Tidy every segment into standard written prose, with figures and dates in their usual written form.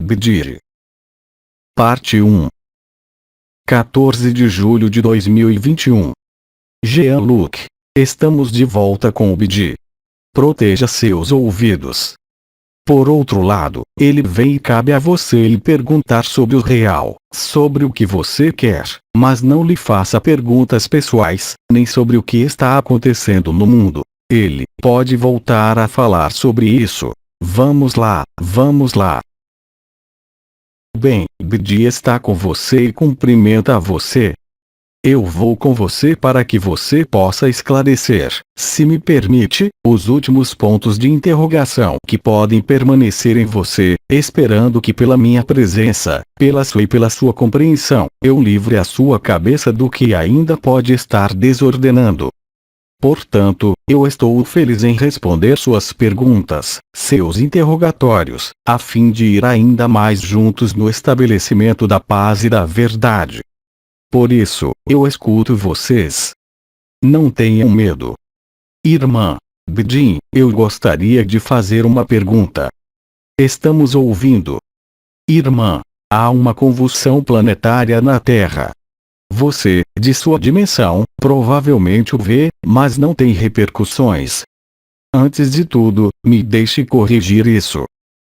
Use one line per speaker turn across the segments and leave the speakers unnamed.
Bidiri. Parte 1. 14 de julho de 2021. Jean-Luc. Estamos de volta com o Bidi. Proteja seus ouvidos. Por outro lado, ele vem e cabe a você lhe perguntar sobre o real, sobre o que você quer, mas não lhe faça perguntas pessoais, nem sobre o que está acontecendo no mundo. Ele pode voltar a falar sobre isso. Vamos lá, vamos lá. Bem, Bidi está com você e cumprimenta você. Eu vou com você para que você possa esclarecer, se me permite, os últimos pontos de interrogação que podem permanecer em você, esperando que pela minha presença, pela sua e pela sua compreensão, eu livre a sua cabeça do que ainda pode estar desordenando. Portanto, eu estou feliz em responder suas perguntas, seus interrogatórios, a fim de ir ainda mais juntos no estabelecimento da paz e da verdade. Por isso, eu escuto vocês. Não tenham medo. Irmã Bidin, eu gostaria de fazer uma pergunta. Estamos ouvindo. Irmã, há uma convulsão planetária na Terra. Você, de sua dimensão, provavelmente o vê, mas não tem repercussões. Antes de tudo, me deixe corrigir isso.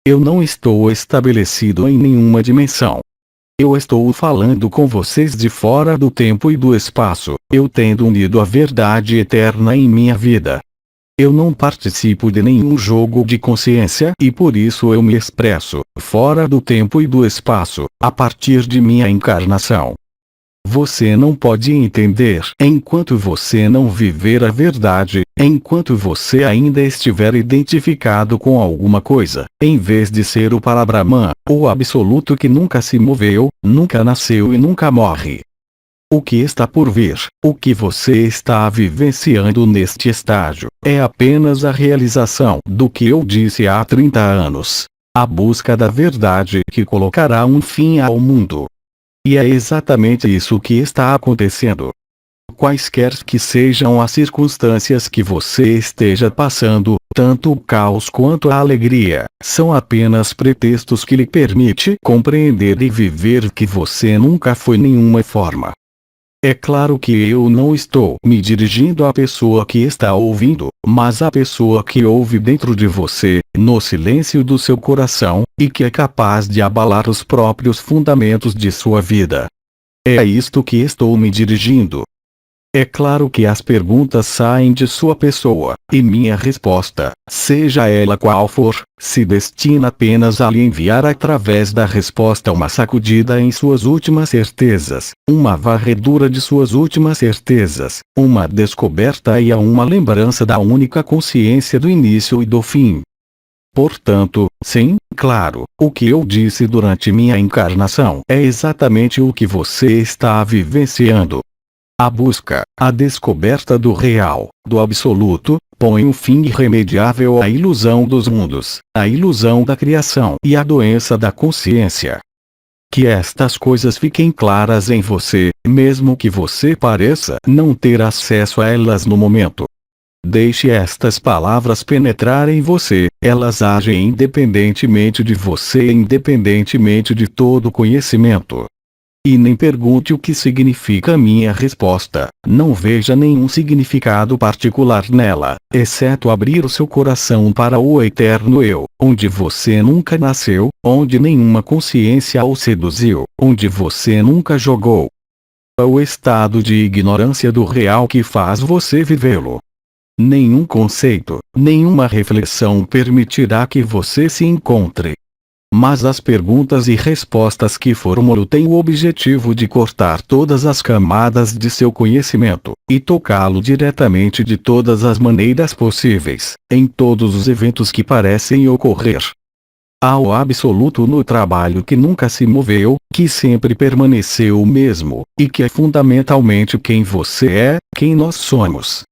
Eu não estou estabelecido em nenhuma dimensão. Eu estou falando com vocês de fora do tempo e do espaço, eu tendo unido a verdade eterna em minha vida. Eu não participo de nenhum jogo de consciência e por isso eu me expresso, fora do tempo e do espaço, a partir de minha encarnação. Você não pode entender enquanto você não viver a verdade, enquanto você ainda estiver identificado com alguma coisa, em vez de ser o Parabrahman, o absoluto que nunca se moveu, nunca nasceu e nunca morre. O que está por vir, o que você está vivenciando neste estágio, é apenas a realização do que eu disse há 30 anos. A busca da verdade que colocará um fim ao mundo. E é exatamente isso que está acontecendo. Quaisquer que sejam as circunstâncias que você esteja passando, tanto o caos quanto a alegria, são apenas pretextos que lhe permitem compreender e viver que você nunca foi nenhuma forma. É claro que eu não estou me dirigindo à pessoa que está ouvindo, mas à pessoa que ouve dentro de você, no silêncio do seu coração, e que é capaz de abalar os próprios fundamentos de sua vida. É a isto que estou me dirigindo. É claro que as perguntas saem de sua pessoa, e minha resposta, seja ela qual for, se destina apenas a lhe enviar através da resposta uma sacudida em suas últimas certezas, uma varredura de suas últimas certezas, uma descoberta e a uma lembrança da única consciência do início e do fim. Portanto, sim, claro, o que eu disse durante minha encarnação é exatamente o que você está vivenciando. A busca, a descoberta do real, do absoluto, põe um fim irremediável à ilusão dos mundos, à ilusão da criação e à doença da consciência. Que estas coisas fiquem claras em você, mesmo que você pareça não ter acesso a elas no momento. Deixe estas palavras penetrar em você, elas agem independentemente de você e independentemente de todo conhecimento. E nem pergunte o que significa minha resposta, não veja nenhum significado particular nela, exceto abrir o seu coração para o eterno eu, onde você nunca nasceu, onde nenhuma consciência o seduziu, onde você nunca jogou. É o estado de ignorância do real que faz você vivê-lo. Nenhum conceito, nenhuma reflexão permitirá que você se encontre. Mas as perguntas e respostas que formulo têm o objetivo de cortar todas as camadas de seu conhecimento, e tocá-lo diretamente de todas as maneiras possíveis, em todos os eventos que parecem ocorrer. Há o absoluto no trabalho que nunca se moveu, que sempre permaneceu o mesmo, e que é fundamentalmente quem você é, quem nós somos.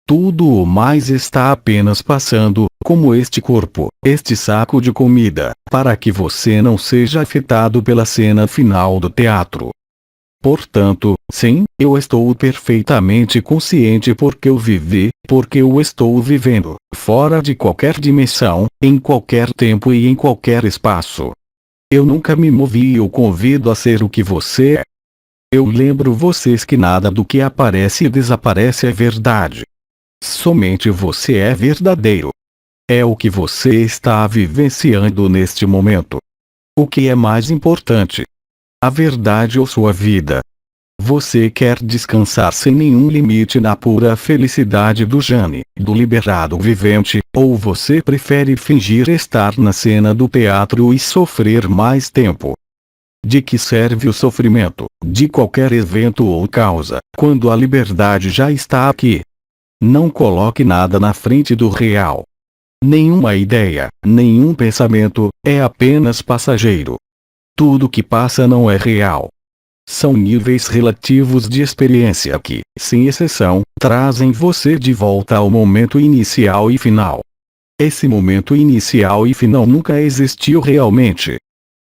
Tudo o mais está apenas passando, como este corpo, este saco de comida, para que você não seja afetado pela cena final do teatro. Portanto, sim, eu estou perfeitamente consciente porque eu vivi, porque eu estou vivendo, fora de qualquer dimensão, em qualquer tempo e em qualquer espaço. Eu nunca me movi e eu convido a ser o que você é. Eu lembro vocês que nada do que aparece e desaparece é verdade. Somente você é verdadeiro. É o que você está vivenciando neste momento. O que é mais importante? A verdade ou sua vida? Você quer descansar sem nenhum limite na pura felicidade do Jane, do liberado vivente, ou você prefere fingir estar na cena do teatro e sofrer mais tempo? De que serve o sofrimento, de qualquer evento ou causa, quando a liberdade já está aqui? Não coloque nada na frente do real. Nenhuma ideia, nenhum pensamento, é apenas passageiro. Tudo que passa não é real. São níveis relativos de experiência que, sem exceção, trazem você de volta ao momento inicial e final. Esse momento inicial e final nunca existiu realmente.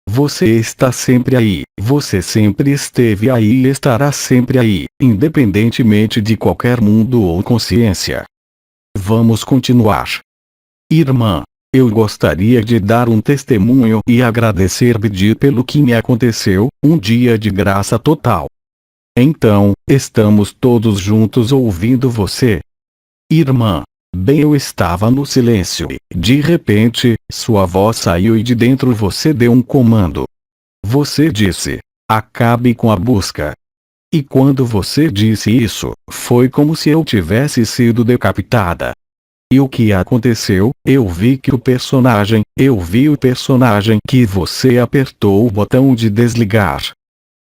Você está sempre aí, você sempre esteve aí e estará sempre aí, independentemente de qualquer mundo ou consciência. Vamos continuar. Irmã, eu gostaria de dar um testemunho e agradecer Bidi pelo que me aconteceu, um dia de graça total. Então, estamos todos juntos ouvindo você. Irmã, bem, eu estava no silêncio e, de repente, sua voz saiu e de dentro você deu um comando. Você disse: acabe com a busca. E quando você disse isso, foi como se eu tivesse sido decapitada. E o que aconteceu? Eu vi o personagem que você apertou o botão de desligar.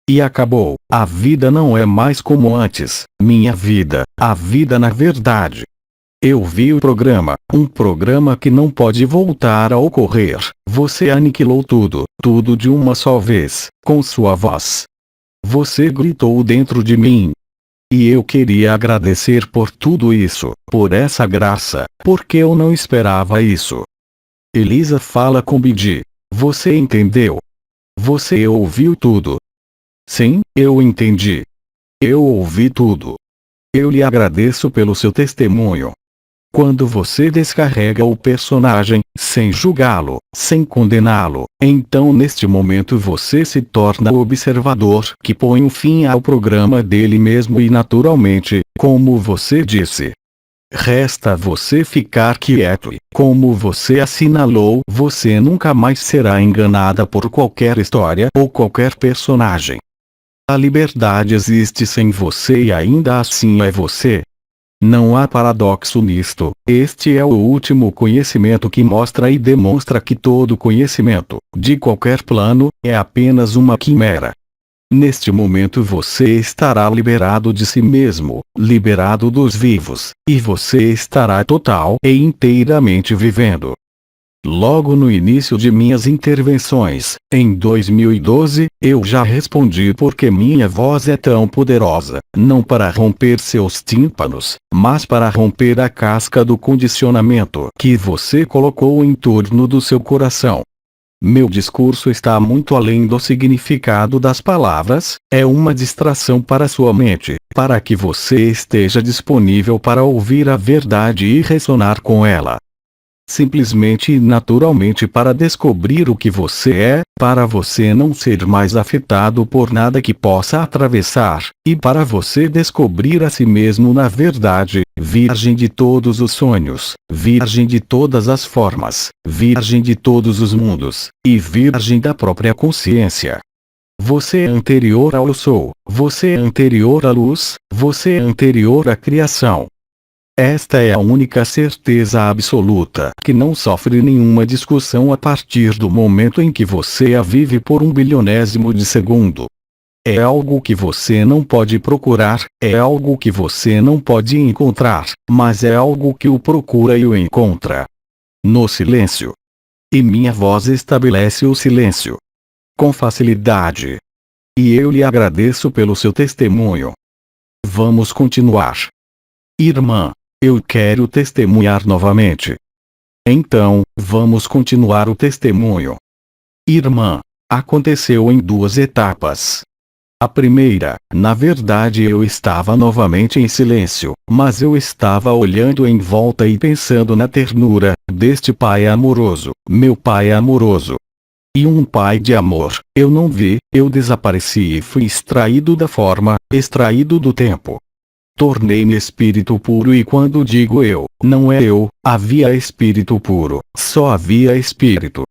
E acabou. A vida não é mais como antes, minha vida, a vida na verdade. Eu vi o programa, um programa que não pode voltar a ocorrer. Você aniquilou tudo, tudo de uma só vez, com sua voz. Você gritou dentro de mim. E eu queria agradecer por tudo isso, por essa graça, porque eu não esperava isso. Elisa fala com Bidi. Você entendeu? Você ouviu tudo? Sim, eu entendi. Eu ouvi tudo. Eu lhe agradeço pelo seu testemunho. Quando você descarrega o personagem, sem julgá-lo, sem condená-lo, então neste momento você se torna o observador que põe um fim ao programa dele mesmo e naturalmente, como você disse. Resta você ficar quieto e, como você assinalou, você nunca mais será enganada por qualquer história ou qualquer personagem. A liberdade existe sem você e ainda assim é você. Não há paradoxo nisto. Este é o último conhecimento que mostra e demonstra que todo conhecimento, de qualquer plano, é apenas uma quimera. Neste momento você estará liberado de si mesmo, liberado dos vivos, e você estará total e inteiramente vivendo. Logo no início de minhas intervenções, em 2012, eu já respondi porque minha voz é tão poderosa, não para romper seus tímpanos, mas para romper a casca do condicionamento que você colocou em torno do seu coração. Meu discurso está muito além do significado das palavras, é uma distração para sua mente, para que você esteja disponível para ouvir a verdade e ressonar com ela. Simplesmente e naturalmente para descobrir o que você é, para você não ser mais afetado por nada que possa atravessar, e para você descobrir a si mesmo na verdade, virgem de todos os sonhos, virgem de todas as formas, virgem de todos os mundos, e virgem da própria consciência. Você é anterior ao eu sou, você é anterior à luz, você é anterior à criação. Esta é a única certeza absoluta que não sofre nenhuma discussão a partir do momento em que você a vive por 1/1000º de segundo. É algo que você não pode procurar, é algo que você não pode encontrar, mas é algo que o procura e o encontra. No silêncio. E minha voz estabelece o silêncio. Com facilidade. E eu lhe agradeço pelo seu testemunho. Vamos continuar. Irmã. Eu quero testemunhar novamente. Então, vamos continuar o testemunho. Irmã, aconteceu em 2 etapas. A primeira, na verdade eu estava novamente em silêncio, mas eu estava olhando em volta e pensando na ternura deste pai amoroso, meu pai amoroso. E um pai de amor, eu não vi, eu desapareci e fui extraído da forma, extraído do tempo. Tornei-me espírito puro e quando digo eu, não é eu, havia espírito puro, só havia espírito.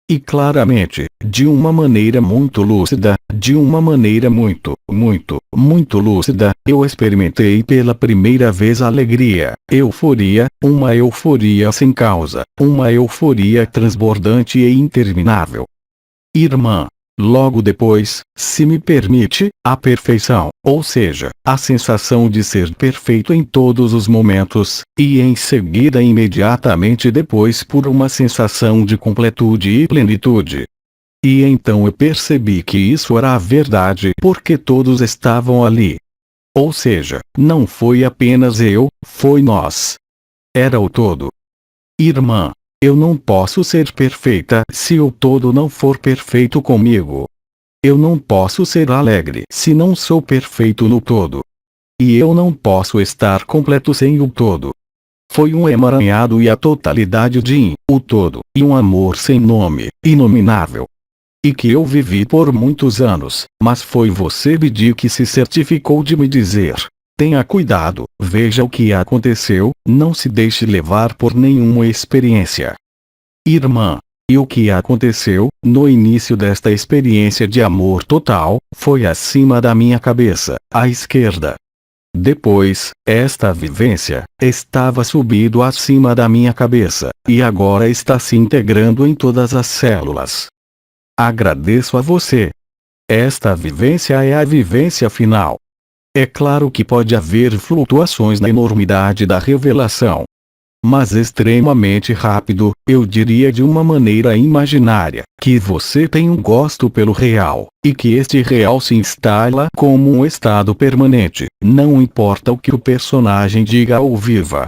E claramente, de uma maneira muito lúcida, de uma maneira muito lúcida, eu experimentei pela primeira vez alegria, euforia, uma euforia sem causa, uma euforia transbordante e interminável. Irmã, logo depois, se me permite, a perfeição, ou seja, a sensação de ser perfeito em todos os momentos, e em seguida imediatamente depois por uma sensação de completude e plenitude. E então eu percebi que isso era a verdade porque todos estavam ali. Ou seja, não foi apenas eu, foi nós. Era o todo. Irmã, eu não posso ser perfeita se o todo não for perfeito comigo. Eu não posso ser alegre se não sou perfeito no todo. E eu não posso estar completo sem o todo. Foi um emaranhado e a totalidade de o todo, e um amor sem nome, inominável. E que eu vivi por muitos anos, mas foi você, Bidi, que se certificou de me dizer: tenha cuidado, veja o que aconteceu, não se deixe levar por nenhuma experiência. Irmã, e o que aconteceu, no início desta experiência de amor total, foi acima da minha cabeça, à esquerda. Depois, esta vivência, estava subido acima da minha cabeça, e agora está se integrando em todas as células. Agradeço a você. Esta vivência é a vivência final. É claro que pode haver flutuações na enormidade da revelação. Mas extremamente rápido, eu diria de uma maneira imaginária, que você tem um gosto pelo real, e que este real se instala como um estado permanente, não importa o que o personagem diga ou viva.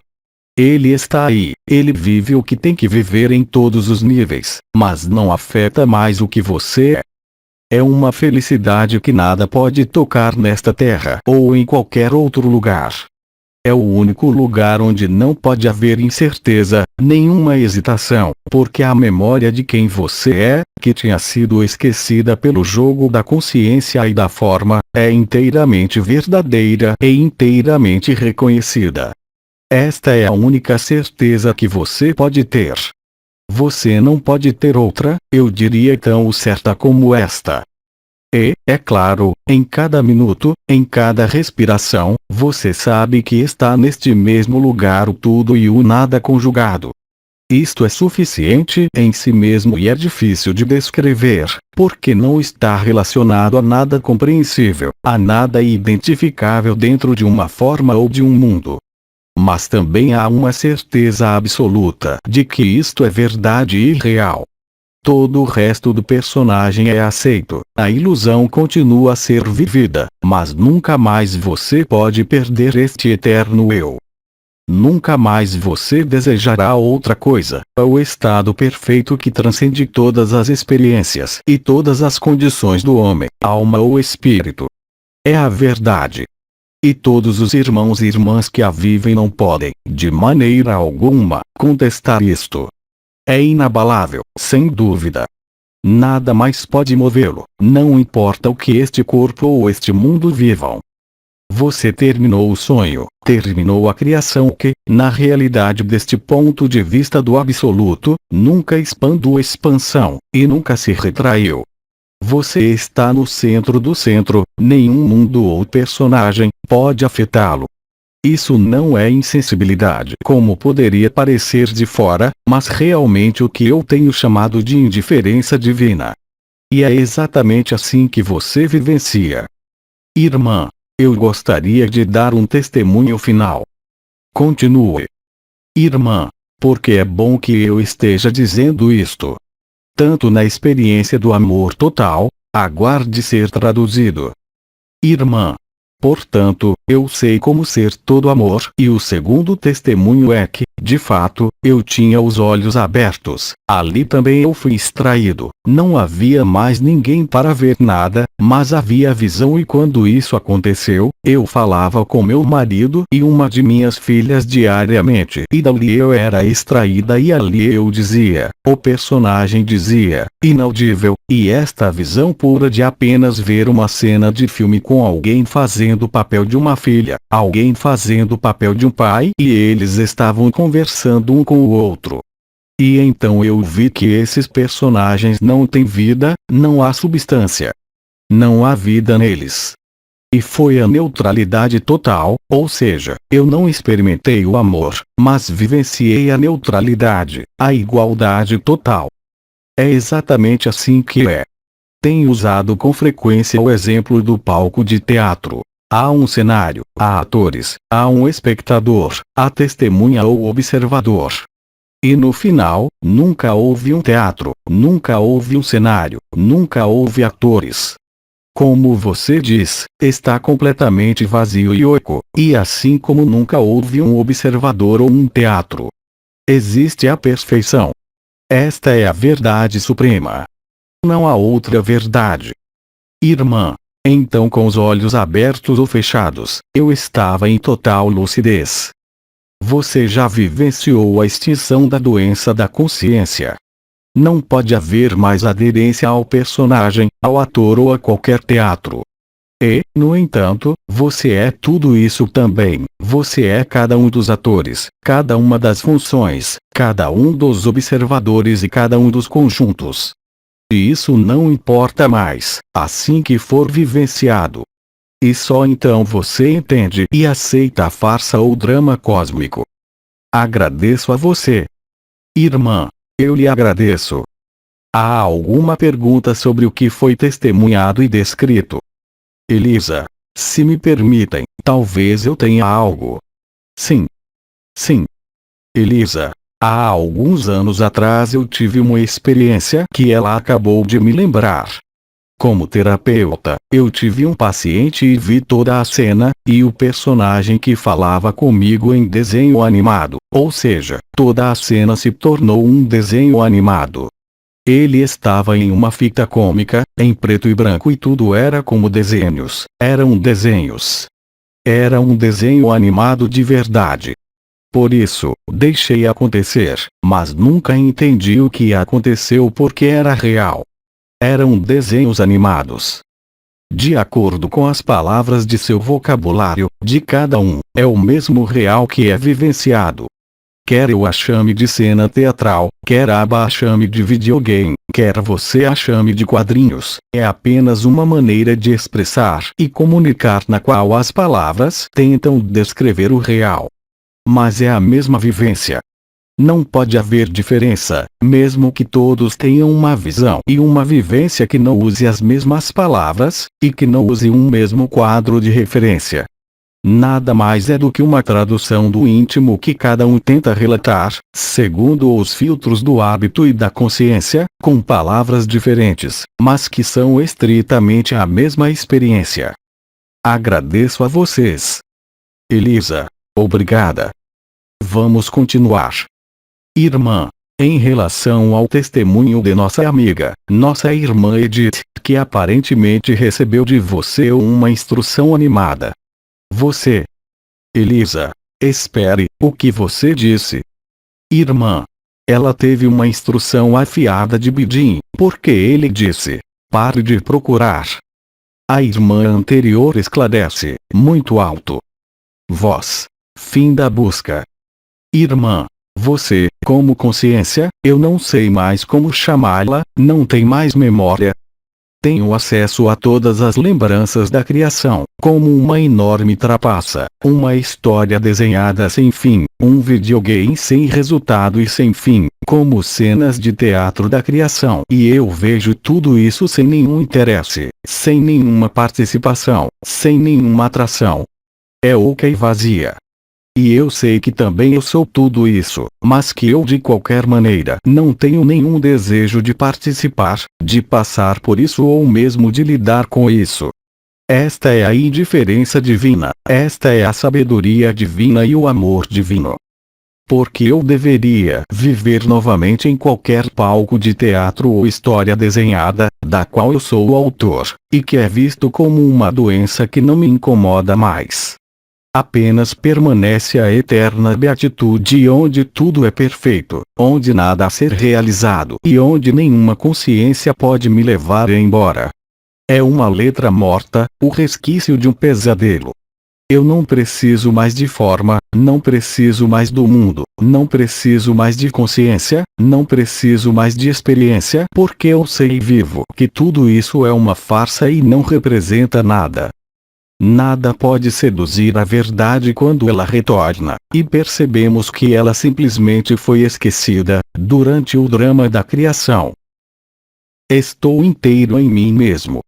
Ele está aí, ele vive o que tem que viver em todos os níveis, mas não afeta mais o que você é. É uma felicidade que nada pode tocar nesta terra ou em qualquer outro lugar. É o único lugar onde não pode haver incerteza, nenhuma hesitação, porque a memória de quem você é, que tinha sido esquecida pelo jogo da consciência e da forma, é inteiramente verdadeira e inteiramente reconhecida. Esta é a única certeza que você pode ter. Você não pode ter outra, eu diria tão certa como esta. E, é claro, em cada minuto, em cada respiração, você sabe que está neste mesmo lugar o tudo e o nada conjugado. Isto é suficiente em si mesmo e é difícil de descrever, porque não está relacionado a nada compreensível, a nada identificável dentro de uma forma ou de um mundo. Mas também há uma certeza absoluta de que isto é verdade e real. Todo o resto do personagem é aceito, a ilusão continua a ser vivida, mas nunca mais você pode perder este eterno eu. Nunca mais você desejará outra coisa, o estado perfeito que transcende todas as experiências e todas as condições do homem, alma ou espírito. É a verdade. E todos os irmãos e irmãs que a vivem não podem, de maneira alguma, contestar isto. É inabalável, sem dúvida. Nada mais pode movê-lo, não importa o que este corpo ou este mundo vivam. Você terminou o sonho, terminou a criação que, na realidade deste ponto de vista do absoluto, nunca expandiu expansão, e nunca se retraiu. Você está no centro do centro, nenhum mundo ou personagem pode afetá-lo. Isso não é insensibilidade como poderia parecer de fora, mas realmente o que eu tenho chamado de indiferença divina. E é exatamente assim que você vivencia. Irmã, eu gostaria de dar um testemunho final. Continue. Irmã, porque é bom que eu esteja dizendo isto. Tanto na experiência do amor total, aguarde ser traduzido. Irmã, portanto, eu sei como ser todo amor. E o segundo testemunho é que, de fato, eu tinha os olhos abertos, ali também eu fui extraído, Não havia mais ninguém para ver nada, mas havia visão, e quando isso aconteceu, eu falava com meu marido e uma de minhas filhas diariamente, e dali eu era extraída e ali eu dizia, o personagem dizia, inaudível, e esta visão pura de apenas ver uma cena de filme com alguém fazendo o papel de uma filha, alguém fazendo o papel de um pai, e eles estavam conversando um com o outro. E então eu vi que esses personagens não têm vida, não há substância. Não há vida neles. E foi a neutralidade total, ou seja, eu não experimentei o amor, mas vivenciei a neutralidade, a igualdade total. É exatamente assim que é. Tenho usado com frequência o exemplo do palco de teatro. Há um cenário, há atores, há um espectador, há testemunha ou observador. E no final, nunca houve um teatro, nunca houve um cenário, nunca houve atores. Como você diz, está completamente vazio e oco, e assim como nunca houve um observador ou um teatro. Existe a perfeição. Esta é a verdade suprema. Não há outra verdade. Irmã, então com os olhos abertos ou fechados, eu estava em total lucidez. Você já vivenciou a extinção da doença da consciência. Não pode haver mais aderência ao personagem, ao ator ou a qualquer teatro. E, no entanto, você é tudo isso também. Você é cada um dos atores, cada uma das funções, cada um dos observadores e cada um dos conjuntos. E isso não importa mais, assim que for vivenciado. E só então você entende e aceita a farsa ou drama cósmico. Agradeço a você. Irmã, eu lhe agradeço. Há alguma pergunta sobre o que foi testemunhado e descrito? Elisa, se me permitem, talvez eu tenha algo. Sim. Sim. Elisa, há alguns anos atrás eu tive uma experiência que ela acabou de me lembrar. Como terapeuta, eu tive um paciente e vi toda a cena, e o personagem que falava comigo em desenho animado, ou seja, toda a cena se tornou um desenho animado. Ele estava em uma fita cômica, em preto e branco, e tudo era como desenhos, eram desenhos. Era um desenho animado de verdade. Por isso, deixei acontecer, mas nunca entendi o que aconteceu porque era real. Eram desenhos animados. De acordo com as palavras de seu vocabulário, de cada um, é o mesmo real que é vivenciado. Quer eu a chame de cena teatral, quer a Aba a chame de videogame, quer você a chame de quadrinhos, é apenas uma maneira de expressar e comunicar na qual as palavras tentam descrever o real. Mas é a mesma vivência. Não pode haver diferença, mesmo que todos tenham uma visão e uma vivência que não use as mesmas palavras, e que não use um mesmo quadro de referência. Nada mais é do que uma tradução do íntimo que cada um tenta relatar, segundo os filtros do hábito e da consciência, com palavras diferentes, mas que são estritamente a mesma experiência. Agradeço a vocês. Elisa, obrigada. Vamos continuar. Irmã, em relação ao testemunho de nossa amiga, nossa irmã Edith, que aparentemente recebeu de você uma instrução animada. Você. Elisa, espere, o que você disse? Irmã. Ela teve uma instrução afiada de Bidin, porque ele disse: pare de procurar. A irmã anterior esclarece, muito alto. Voz. Fim da busca. Irmã. Você, como consciência, eu não sei mais como chamá-la, não tem mais memória. Tenho acesso a todas as lembranças da criação, como uma enorme trapaça, uma história desenhada sem fim, um videogame sem resultado e sem fim, como cenas de teatro da criação. E eu vejo tudo isso sem nenhum interesse, sem nenhuma participação, sem nenhuma atração. É oca e vazia. E eu sei que também eu sou tudo isso, mas que eu de qualquer maneira não tenho nenhum desejo de participar, de passar por isso ou mesmo de lidar com isso. Esta é a indiferença divina, esta é a sabedoria divina e o amor divino. Porque eu deveria viver novamente em qualquer palco de teatro ou história desenhada, da qual eu sou o autor, e que é visto como uma doença que não me incomoda mais. Apenas permanece a eterna beatitude onde tudo é perfeito, onde nada a ser realizado e onde nenhuma consciência pode me levar embora. É uma letra morta, o resquício de um pesadelo. Eu não preciso mais de forma, não preciso mais do mundo, não preciso mais de consciência, não preciso mais de experiência, porque eu sei e vivo que tudo isso é uma farsa e não representa nada. Nada pode seduzir a verdade quando ela retorna, e percebemos que ela simplesmente foi esquecida, durante o drama da criação. Estou inteiro em mim mesmo.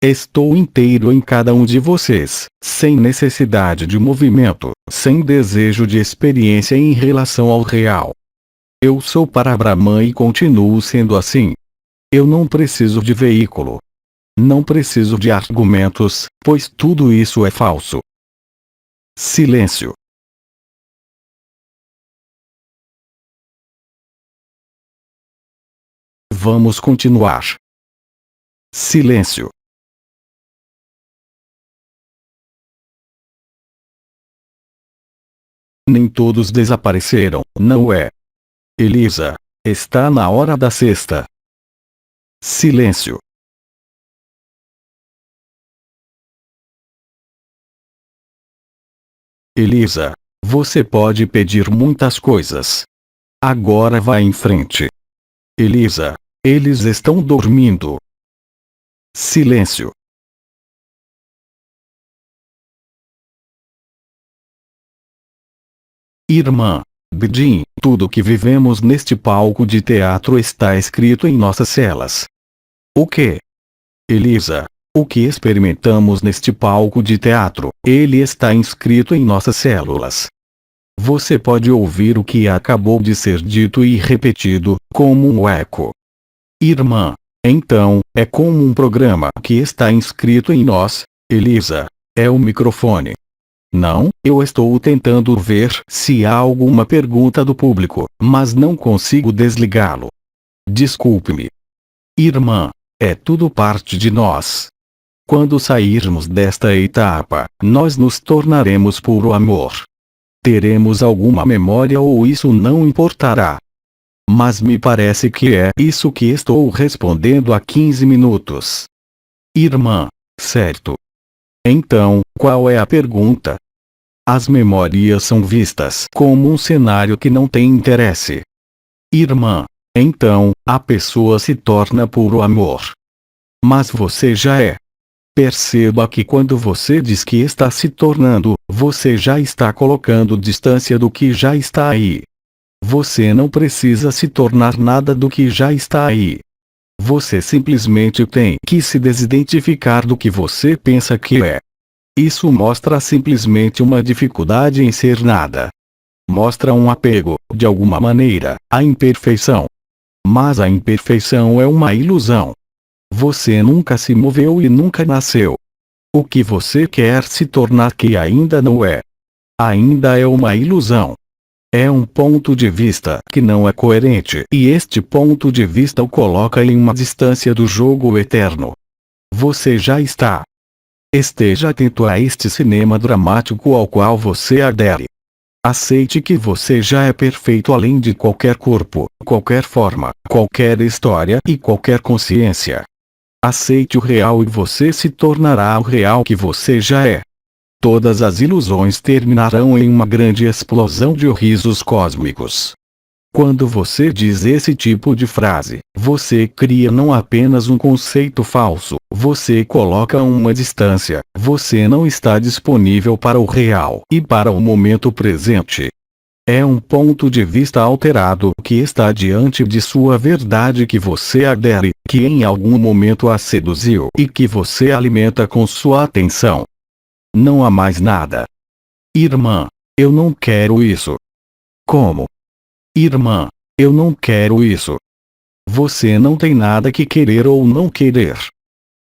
Estou inteiro em cada um de vocês, sem necessidade de movimento, sem desejo de experiência em relação ao real. Eu sou para Brahman e continuo sendo assim. Eu não preciso de veículo. Não preciso de argumentos, pois tudo isso é falso. Silêncio. Vamos continuar. Silêncio. Nem todos desapareceram, não é? Elisa, está na hora da sexta. Silêncio. Elisa, você pode pedir muitas coisas. Agora vá em frente. Elisa, eles estão dormindo. Silêncio. Irmã Bedin, tudo que vivemos neste palco de teatro está escrito em nossas celas. O que? Elisa, o que experimentamos neste palco de teatro, ele está inscrito em nossas células. Você pode ouvir o que acabou de ser dito e repetido, como um eco. Irmã, então, é como um programa que está inscrito em nós, Elisa, é o microfone. Não, eu estou tentando ver se há alguma pergunta do público, mas não consigo desligá-lo. Desculpe-me. Irmã, é tudo parte de nós. Quando sairmos desta etapa, nós nos tornaremos puro amor. Teremos alguma memória ou isso não importará. Mas me parece que é isso que estou respondendo há 15 minutos. Irmã, certo. Então, qual é a pergunta? As memórias são vistas como um cenário que não tem interesse. Irmã, então, a pessoa se torna puro amor. Mas você já é. Perceba que quando você diz que está se tornando, você já está colocando distância do que já está aí. Você não precisa se tornar nada do que já está aí. Você simplesmente tem que se desidentificar do que você pensa que é. Isso mostra simplesmente uma dificuldade em ser nada. Mostra um apego, de alguma maneira, à imperfeição. Mas a imperfeição é uma ilusão. Você nunca se moveu e nunca nasceu. O que você quer se tornar que ainda não é. Ainda é uma ilusão. É um ponto de vista que não é coerente e este ponto de vista o coloca em uma distância do jogo eterno. Você já está. Esteja atento a este cinema dramático ao qual você adere. Aceite que você já é perfeito além de qualquer corpo, qualquer forma, qualquer história e qualquer consciência. Aceite o real e você se tornará o real que você já é. Todas as ilusões terminarão em uma grande explosão de risos cósmicos. Quando você diz esse tipo de frase, você cria não apenas um conceito falso, você coloca uma distância, você não está disponível para o real e para o momento presente. É um ponto de vista alterado que está diante de sua verdade que você adere, que em algum momento a seduziu e que você alimenta com sua atenção. Não há mais nada. Irmã, eu não quero isso. Como? Irmã, eu não quero isso. Você não tem nada que querer ou não querer.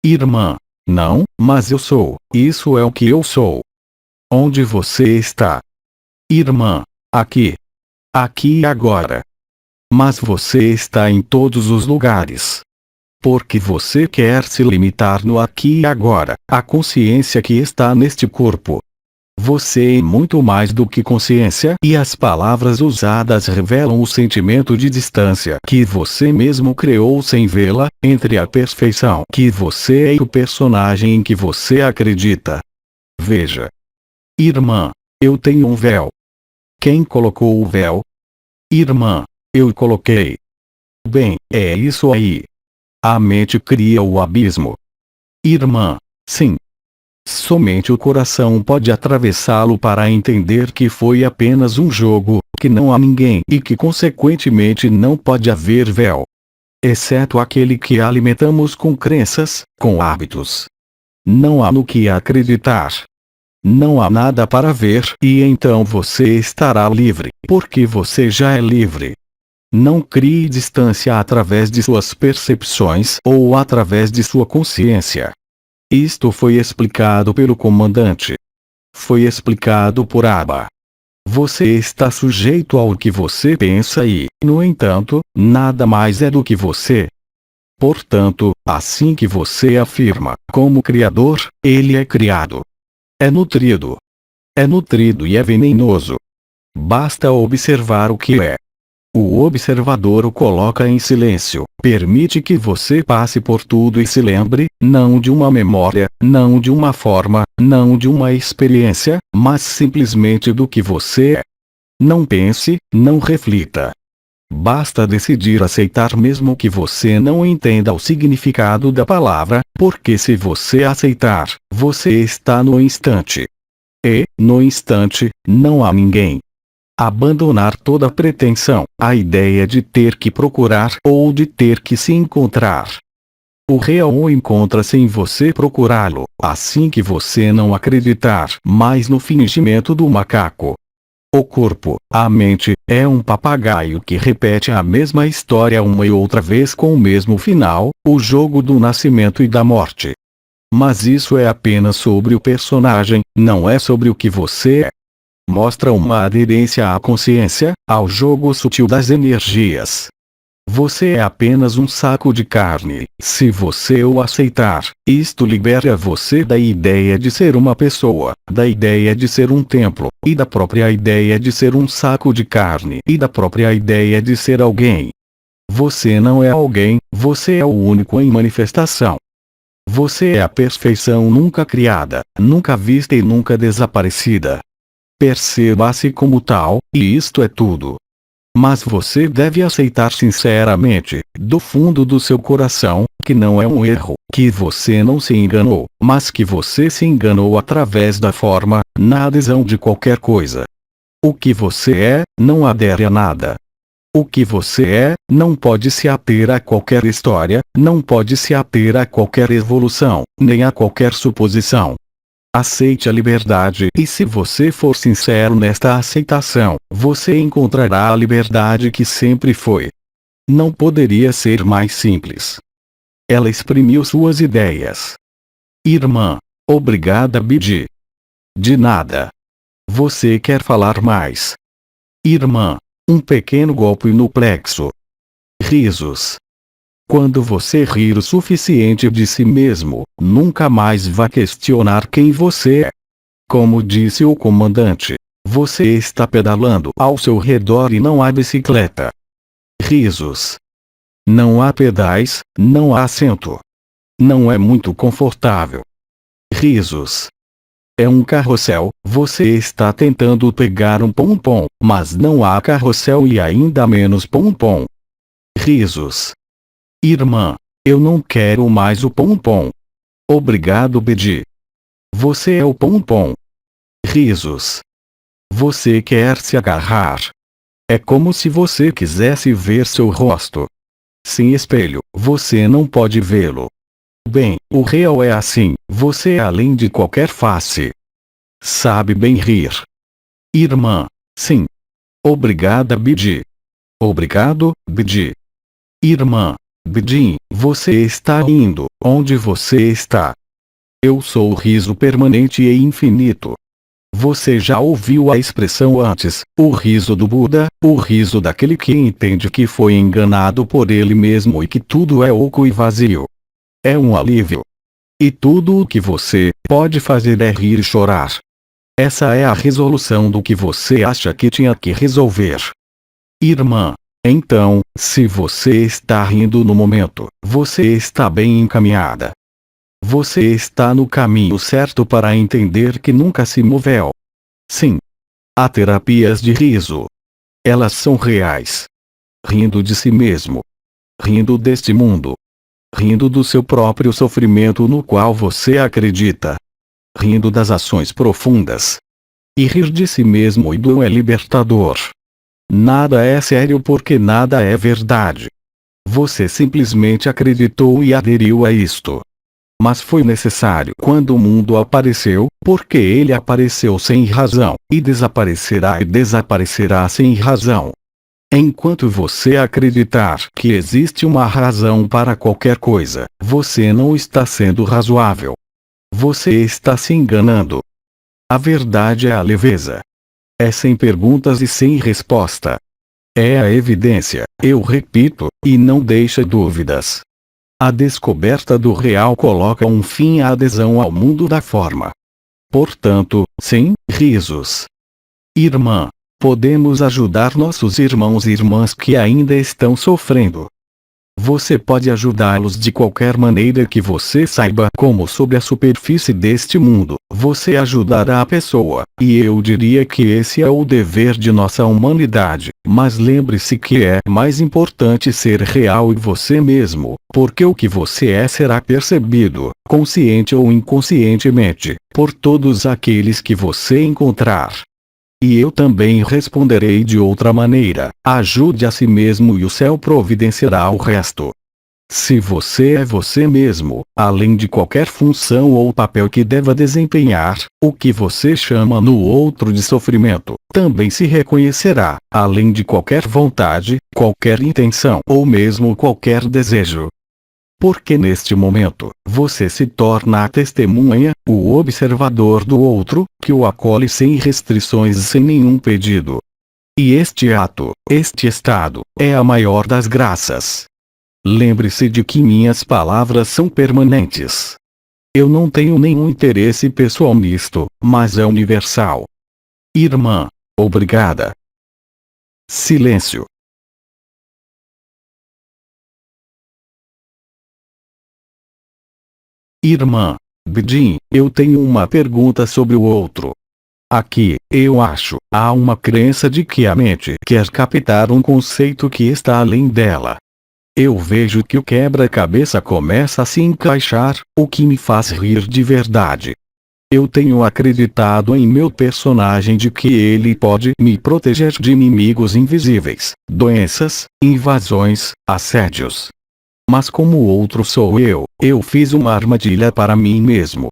Irmã, não, mas eu sou, isso é o que eu sou. Onde você está? Irmã, aqui. aqui e agora. Mas você está em todos os lugares. Porque você quer se limitar no aqui e agora, a consciência que está neste corpo. Você é muito mais do que consciência, e as palavras usadas revelam o sentimento de distância que você mesmo criou sem vê-la, entre a perfeição que você é e o personagem em que você acredita. Veja. Irmã, eu tenho um véu. Quem colocou o véu? Irmã, eu coloquei. Bem, é isso aí. A mente cria o abismo. Irmã, sim. Somente o coração pode atravessá-lo para entender que foi apenas um jogo, que não há ninguém e que consequentemente não pode haver véu. Exceto aquele que alimentamos com crenças, com hábitos. Não há no que acreditar. Não há nada para ver e então você estará livre, porque você já é livre. Não crie distância através de suas percepções ou através de sua consciência. Isto foi explicado pelo comandante. Foi explicado por Abba. Você está sujeito ao que você pensa e, no entanto, nada mais é do que você. Portanto, assim que você afirma, como Criador, ele é criado. É nutrido. É nutrido e é venenoso. Basta observar o que é. O observador o coloca em silêncio, permite que você passe por tudo e se lembre, não de uma memória, não de uma forma, não de uma experiência, mas simplesmente do que você é. Não pense, não reflita. Basta decidir aceitar mesmo que você não entenda o significado da palavra, porque se você aceitar, você está no instante. E, no instante, não há ninguém. Abandonar toda pretensão, a ideia de ter que procurar ou de ter que se encontrar. O real encontra-se em você procurá-lo, assim que você não acreditar mais no fingimento do macaco. O corpo, a mente, é um papagaio que repete a mesma história uma e outra vez com o mesmo final, o jogo do nascimento e da morte. Mas isso é apenas sobre o personagem, não é sobre o que você é. Mostra uma aderência à consciência, ao jogo sutil das energias. Você é apenas um saco de carne. Se você o aceitar, isto libera você da ideia de ser uma pessoa, da ideia de ser um templo, e da própria ideia de ser um saco de carne, e da própria ideia de ser alguém. Você não é alguém, você é o único em manifestação. Você é a perfeição nunca criada, nunca vista e nunca desaparecida. Perceba-se como tal, e isto é tudo. Mas você deve aceitar sinceramente, do fundo do seu coração, que não é um erro, que você não se enganou, mas que você se enganou através da forma, na adesão de qualquer coisa. O que você é, não adere a nada. O que você é, não pode se ater a qualquer história, não pode se ater a qualquer evolução, nem a qualquer suposição. Aceite a liberdade e se você for sincero nesta aceitação, você encontrará a liberdade que sempre foi. Não poderia ser mais simples. Ela exprimiu suas ideias. Irmã, obrigada Bidi. De nada. Você quer falar mais? Irmã, um pequeno golpe no plexo. Risos. Quando você rir o suficiente de si mesmo, nunca mais vai questionar quem você é. Como disse o comandante, você está pedalando ao seu redor e não há bicicleta. Risos. Não há pedais, não há assento. Não é muito confortável. Risos. É um carrossel, você está tentando pegar um pompom, mas não há carrossel e ainda menos pompom. Risos. Irmã, eu não quero mais o pompom. Obrigado Bedi. Você é o pompom. Risos. Você quer se agarrar. É como se você quisesse ver seu rosto. Sem espelho, você não pode vê-lo. Bem, o real é assim, você é além de qualquer face. Sabe bem rir. Irmã, sim. Obrigada Bedi. Obrigado, Bedi. Irmã, Bedi, você está indo, onde você está? Eu sou o riso permanente e infinito. Você já ouviu a expressão antes, o riso do Buda, o riso daquele que entende que foi enganado por ele mesmo e que tudo é oco e vazio. É um alívio. E tudo o que você pode fazer é rir e chorar. Essa é a resolução do que você acha que tinha que resolver. Irmã, então, se você está rindo no momento, você está bem encaminhada. Você está no caminho certo para entender que nunca se moveu. Sim. Há terapias de riso. Elas são reais. Rindo de si mesmo. Rindo deste mundo. Rindo do seu próprio sofrimento no qual você acredita. Rindo das ações profundas. E rir de si mesmo e do é libertador. Nada é sério porque nada é verdade. Você simplesmente acreditou e aderiu a isto. Mas foi necessário quando o mundo apareceu, porque ele apareceu sem razão, e desaparecerá sem razão. Enquanto você acreditar que existe uma razão para qualquer coisa, você não está sendo razoável. Você está se enganando. A verdade é a leveza. É sem perguntas e sem resposta. É a evidência, eu repito, e não deixa dúvidas. A descoberta do real coloca um fim à adesão ao mundo da forma. Portanto, sim, risos. Irmã, podemos ajudar nossos irmãos e irmãs que ainda estão sofrendo. Você pode ajudá-los de qualquer maneira que você saiba como sobre a superfície deste mundo, você ajudará a pessoa, e eu diria que esse é o dever de nossa humanidade, mas lembre-se que é mais importante ser real e você mesmo, porque o que você é será percebido, consciente ou inconscientemente, por todos aqueles que você encontrar. E eu também responderei de outra maneira: ajude a si mesmo e o céu providenciará o resto. Se você é você mesmo, além de qualquer função ou papel que deva desempenhar, o que você chama no outro de sofrimento, também se reconhecerá, além de qualquer vontade, qualquer intenção ou mesmo qualquer desejo. Porque neste momento, você se torna a testemunha, o observador do outro, que o acolhe sem restrições e sem nenhum pedido. E este ato, este estado, é a maior das graças. Lembre-se de que minhas palavras são permanentes. Eu não tenho nenhum interesse pessoal nisto, mas é universal. Irmã, obrigada. Silêncio. Irmã Bidin, eu tenho uma pergunta sobre o outro. Aqui, eu acho, há uma crença de que a mente quer captar um conceito que está além dela. Eu vejo que o quebra-cabeça começa a se encaixar, o que me faz rir de verdade. Eu tenho acreditado em meu personagem de que ele pode me proteger de inimigos invisíveis, doenças, invasões, assédios. Mas como o outro sou eu fiz uma armadilha para mim mesmo.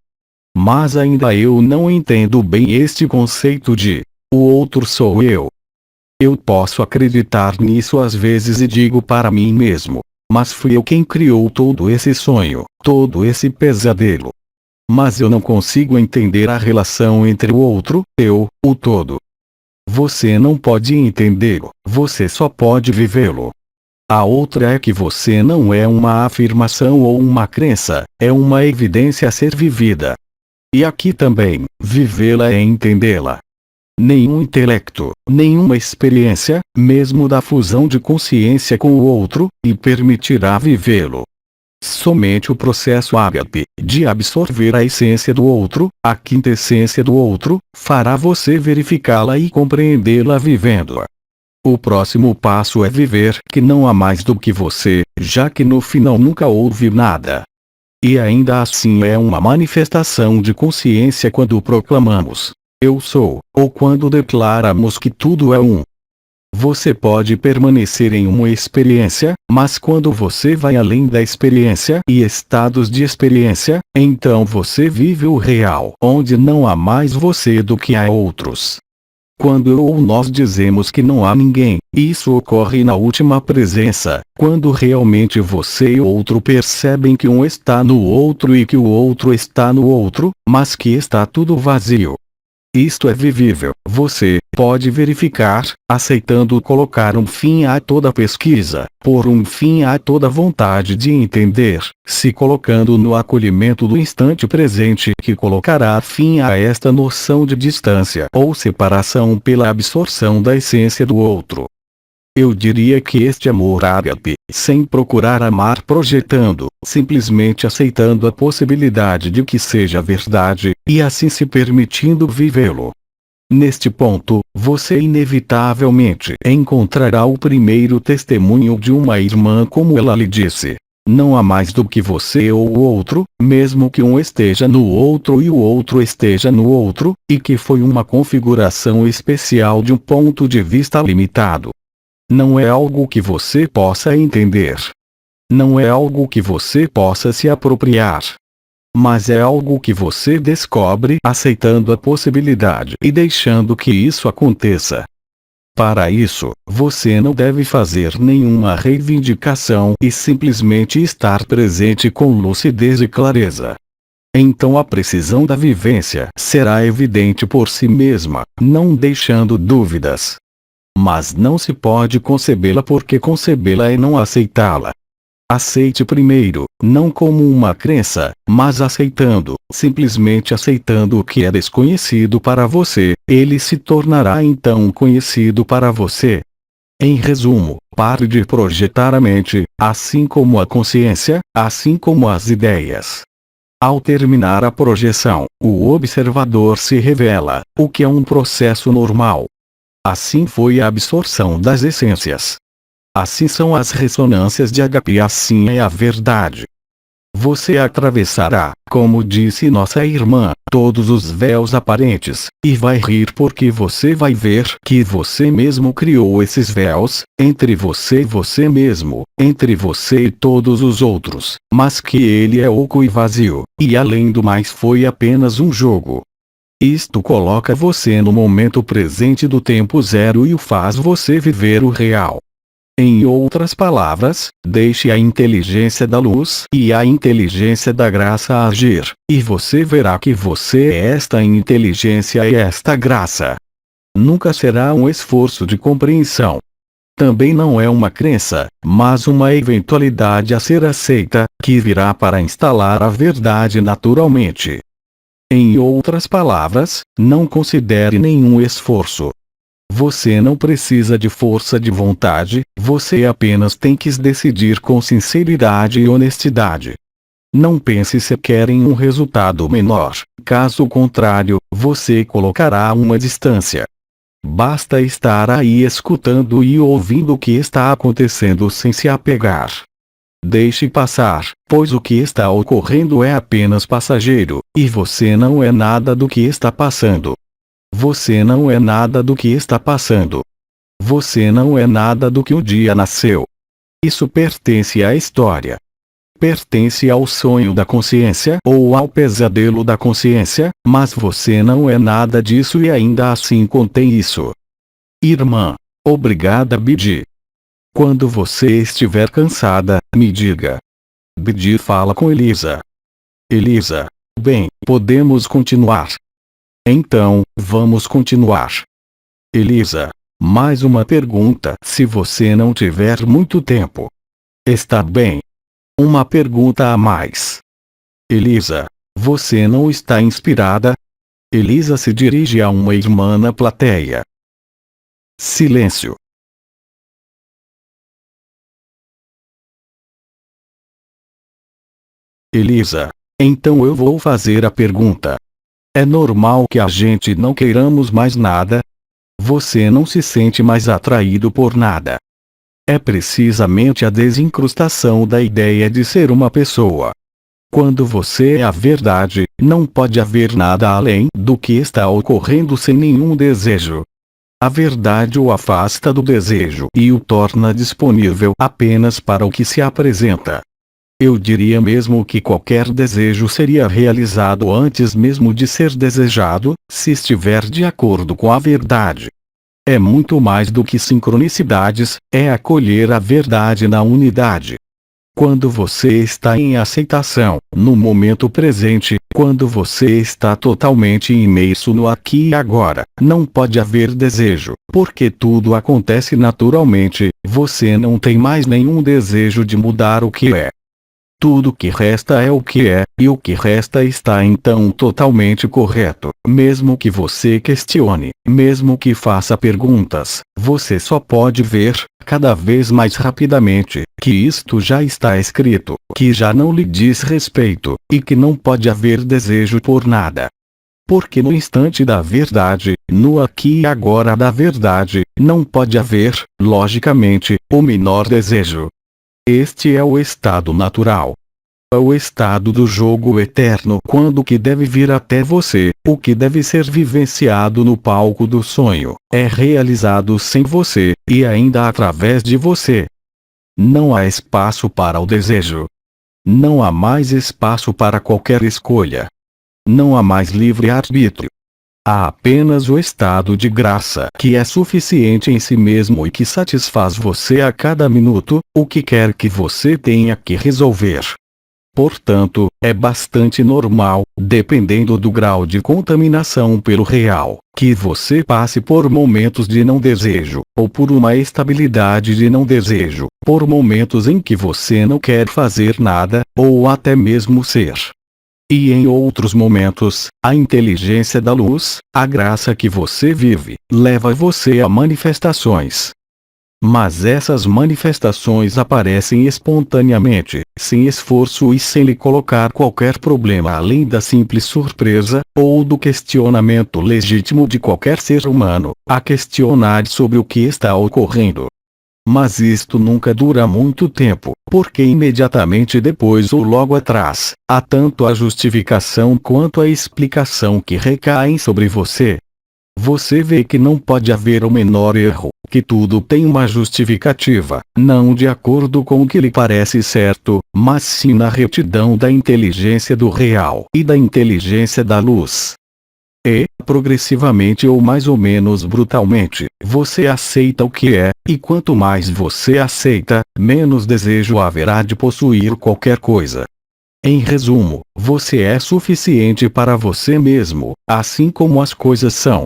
Mas ainda eu não entendo bem este conceito de o outro sou eu. Eu posso acreditar nisso às vezes e digo para mim mesmo, mas fui eu quem criou todo esse sonho, todo esse pesadelo. Mas eu não consigo entender a relação entre o outro, eu, o todo. Você não pode entendê-lo, você só pode vivê-lo. A outra é que você não é uma afirmação ou uma crença, é uma evidência a ser vivida. E aqui também, vivê-la é entendê-la. Nenhum intelecto, nenhuma experiência, mesmo da fusão de consciência com o outro, lhe permitirá vivê-lo. Somente o processo ágape, de absorver a essência do outro, a quintessência do outro, fará você verificá-la e compreendê-la vivendo-a. O próximo passo é viver que não há mais do que você, já que no final nunca houve nada. E ainda assim é uma manifestação de consciência quando proclamamos, eu sou, ou quando declaramos que tudo é um. Você pode permanecer em uma experiência, mas quando você vai além da experiência e estados de experiência, então você vive o real, onde não há mais você do que há outros. Quando eu ou nós dizemos que não há ninguém, isso ocorre na última presença, quando realmente você e o outro percebem que um está no outro e que o outro está no outro, mas que está tudo vazio. Isto é vivível. Você pode verificar, aceitando colocar um fim a toda pesquisa, pôr um fim a toda vontade de entender, se colocando no acolhimento do instante presente que colocará fim a esta noção de distância ou separação pela absorção da essência do outro. Eu diria que este amor ágape, sem procurar amar projetando, simplesmente aceitando a possibilidade de que seja verdade, e assim se permitindo vivê-lo. Neste ponto, você inevitavelmente encontrará o primeiro testemunho de uma irmã como ela lhe disse. Não há mais do que você ou o outro, mesmo que um esteja no outro e o outro esteja no outro, e que foi uma configuração especial de um ponto de vista limitado. Não é algo que você possa entender. Não é algo que você possa se apropriar. Mas é algo que você descobre aceitando a possibilidade e deixando que isso aconteça. Para isso, você não deve fazer nenhuma reivindicação e simplesmente estar presente com lucidez e clareza. Então a precisão da vivência será evidente por si mesma, não deixando dúvidas. Mas não se pode concebê-la porque concebê-la é não aceitá-la. Aceite primeiro, não como uma crença, mas aceitando, simplesmente aceitando o que é desconhecido para você, ele se tornará então conhecido para você. Em resumo, pare de projetar a mente, assim como a consciência, assim como as ideias. Ao terminar a projeção, o observador se revela, o que é um processo normal. Assim foi a absorção das essências. Assim são as ressonâncias de Agape, assim é a verdade. Você atravessará, como disse nossa irmã, todos os véus aparentes, e vai rir porque você vai ver que você mesmo criou esses véus, entre você e você mesmo, entre você e todos os outros, mas que ele é oco e vazio, e além do mais foi apenas um jogo. Isto coloca você no momento presente do tempo zero e o faz você viver o real. Em outras palavras, deixe a inteligência da luz e a inteligência da graça agir, e você verá que você é esta inteligência e esta graça. Nunca será um esforço de compreensão. Também não é uma crença, mas uma eventualidade a ser aceita, que virá para instalar a verdade naturalmente. Em outras palavras, não considere nenhum esforço. Você não precisa de força de vontade, você apenas tem que decidir com sinceridade e honestidade. Não pense sequer em um resultado menor, caso contrário, você colocará uma distância. Basta estar aí escutando e ouvindo o que está acontecendo sem se apegar. Deixe passar, pois o que está ocorrendo é apenas passageiro, e você não é nada do que está passando. Você não é nada do que está passando. Você não é nada do que um dia nasceu. Isso pertence à história. Pertence ao sonho da consciência ou ao pesadelo da consciência, mas você não é nada disso e ainda assim contém isso. Irmã. Obrigada, Bidi. Quando você estiver cansada, me diga. Bidi fala com Elisa. Elisa. Bem, podemos continuar. Então, vamos continuar. Elisa. Mais uma pergunta. Se você não tiver muito tempo. Está bem. Uma pergunta a mais. Elisa. Você não está inspirada? Elisa se dirige a uma irmã na plateia. Silêncio. Elisa. Então eu vou fazer a pergunta. É normal que a gente não queiramos mais nada? Você não se sente mais atraído por nada. É precisamente a desincrustação da ideia de ser uma pessoa. Quando você é a verdade, não pode haver nada além do que está ocorrendo sem nenhum desejo. A verdade o afasta do desejo e o torna disponível apenas para o que se apresenta. Eu diria mesmo que qualquer desejo seria realizado antes mesmo de ser desejado, se estiver de acordo com a verdade. É muito mais do que sincronicidades, é acolher a verdade na unidade. Quando você está em aceitação, no momento presente, quando você está totalmente imerso no aqui e agora, não pode haver desejo, porque tudo acontece naturalmente, você não tem mais nenhum desejo de mudar o que é. Tudo que resta é o que é, e o que resta está então totalmente correto. Mesmo que você questione, mesmo que faça perguntas, você só pode ver, cada vez mais rapidamente, que isto já está escrito, que já não lhe diz respeito, e que não pode haver desejo por nada. Porque no instante da verdade, no aqui e agora da verdade, não pode haver, logicamente, o menor desejo. Este é o estado natural. É o estado do jogo eterno quando o que deve vir até você, o que deve ser vivenciado no palco do sonho, é realizado sem você, e ainda através de você. Não há espaço para o desejo. Não há mais espaço para qualquer escolha. Não há mais livre-arbítrio. Há apenas o estado de graça que é suficiente em si mesmo e que satisfaz você a cada minuto, o que quer que você tenha que resolver. Portanto, é bastante normal, dependendo do grau de contaminação pelo real, que você passe por momentos de não desejo, ou por uma estabilidade de não desejo, por momentos em que você não quer fazer nada, ou até mesmo ser. E em outros momentos, a inteligência da luz, a graça que você vive, leva você a manifestações. Mas essas manifestações aparecem espontaneamente, sem esforço e sem lhe colocar qualquer problema além da simples surpresa, ou do questionamento legítimo de qualquer ser humano, a questionar sobre o que está ocorrendo. Mas isto nunca dura muito tempo, porque imediatamente depois ou logo atrás, há tanto a justificação quanto a explicação que recaem sobre você. Você vê que não pode haver o menor erro, que tudo tem uma justificativa, não de acordo com o que lhe parece certo, mas sim na retidão da inteligência do real e da inteligência da luz. E, progressivamente ou mais ou menos brutalmente, você aceita o que é, e quanto mais você aceita, menos desejo haverá de possuir qualquer coisa. Em resumo, você é suficiente para você mesmo, assim como as coisas são.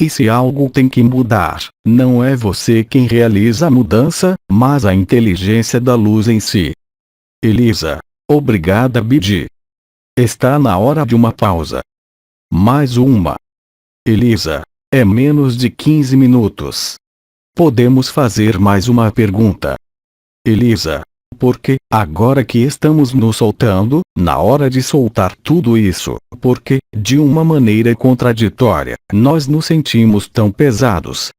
E se algo tem que mudar, não é você quem realiza a mudança, mas a inteligência da luz em si. Elisa. Obrigada, Bidi. Está na hora de uma pausa. Mais uma. Elisa. É menos de 15 minutos. Podemos fazer mais uma pergunta. Elisa. Porque, agora que estamos nos soltando, na hora de soltar tudo isso, porque, de uma maneira contraditória, nós nos sentimos tão pesados.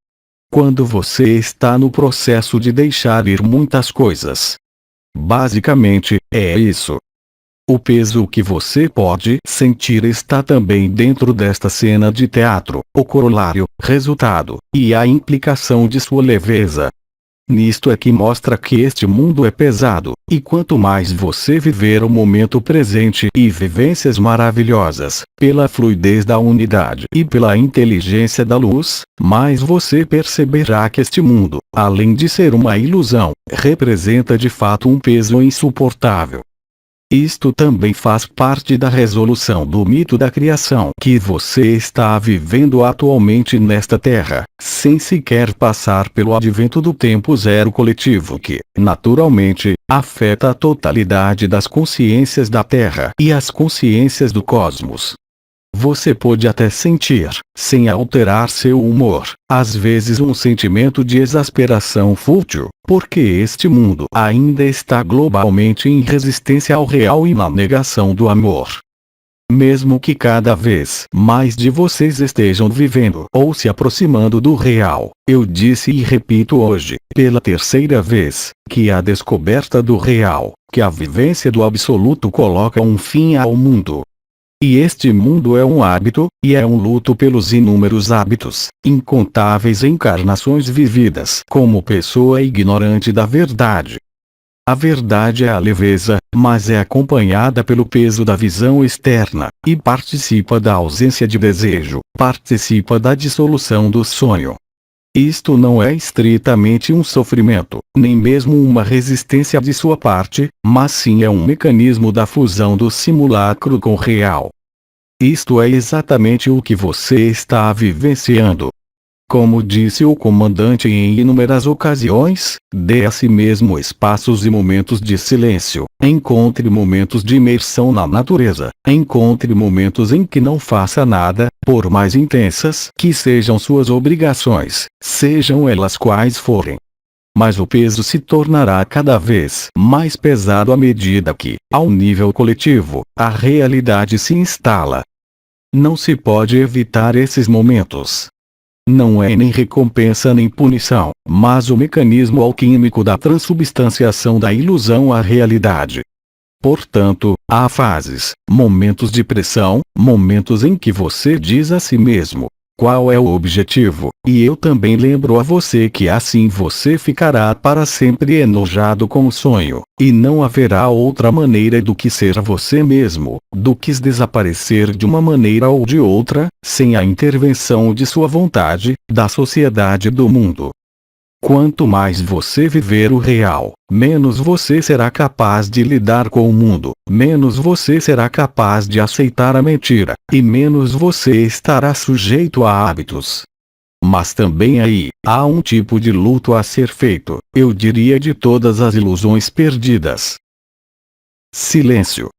Quando você está no processo de deixar ir muitas coisas. Basicamente, é isso. O peso que você pode sentir está também dentro desta cena de teatro, o corolário, resultado, e a implicação de sua leveza. Nisto é que mostra que este mundo é pesado, e quanto mais você viver o momento presente e vivências maravilhosas, pela fluidez da unidade e pela inteligência da luz, mais você perceberá que este mundo, além de ser uma ilusão, representa de fato um peso insuportável. Isto também faz parte da resolução do mito da criação que você está vivendo atualmente nesta Terra, sem sequer passar pelo advento do tempo zero coletivo que, naturalmente, afeta a totalidade das consciências da Terra e as consciências do cosmos. Você pode até sentir, sem alterar seu humor, às vezes um sentimento de exasperação fútil, porque este mundo ainda está globalmente em resistência ao real e na negação do amor. Mesmo que cada vez mais de vocês estejam vivendo ou se aproximando do real, eu disse e repito hoje, pela terceira vez, que a descoberta do real, que a vivência do absoluto coloca um fim ao mundo. E este mundo é um hábito, e é um luto pelos inúmeros hábitos, incontáveis encarnações vividas como pessoa ignorante da verdade. A verdade é a leveza, mas é acompanhada pelo peso da visão externa, e participa da ausência de desejo, participa da dissolução do sonho. Isto não é estritamente um sofrimento, nem mesmo uma resistência de sua parte, mas sim é um mecanismo da fusão do simulacro com o real. Isto é exatamente o que você está vivenciando. Como disse o comandante em inúmeras ocasiões, dê a si mesmo espaços e momentos de silêncio, encontre momentos de imersão na natureza, encontre momentos em que não faça nada, por mais intensas que sejam suas obrigações, sejam elas quais forem. Mas o peso se tornará cada vez mais pesado à medida que, ao nível coletivo, a realidade se instala. Não se pode evitar esses momentos. Não é nem recompensa nem punição, mas o mecanismo alquímico da transubstanciação da ilusão à realidade. Portanto, há fases, momentos de pressão, momentos em que você diz a si mesmo: qual é o objetivo? E eu também lembro a você que assim você ficará para sempre enojado com o sonho, e não haverá outra maneira do que ser você mesmo, do que desaparecer de uma maneira ou de outra, sem a intervenção de sua vontade, da sociedade e do mundo. Quanto mais você viver o real, menos você será capaz de lidar com o mundo, menos você será capaz de aceitar a mentira, e menos você estará sujeito a hábitos. Mas também aí, há um tipo de luto a ser feito, eu diria de todas as ilusões perdidas. Silêncio.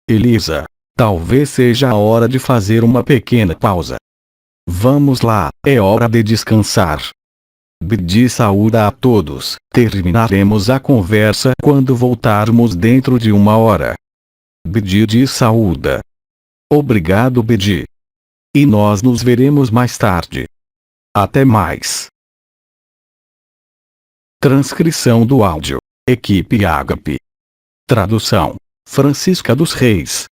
Elisa, talvez seja a hora de fazer uma pequena pausa. Vamos lá, é hora de descansar. Bidi saúda a todos. Terminaremos a conversa quando voltarmos dentro de 1 hora. Bidi saúda. Obrigado, Bidi. E nós nos veremos mais tarde. Até mais. Transcrição do áudio. Equipe Ágape. Tradução: Francisca dos Reis.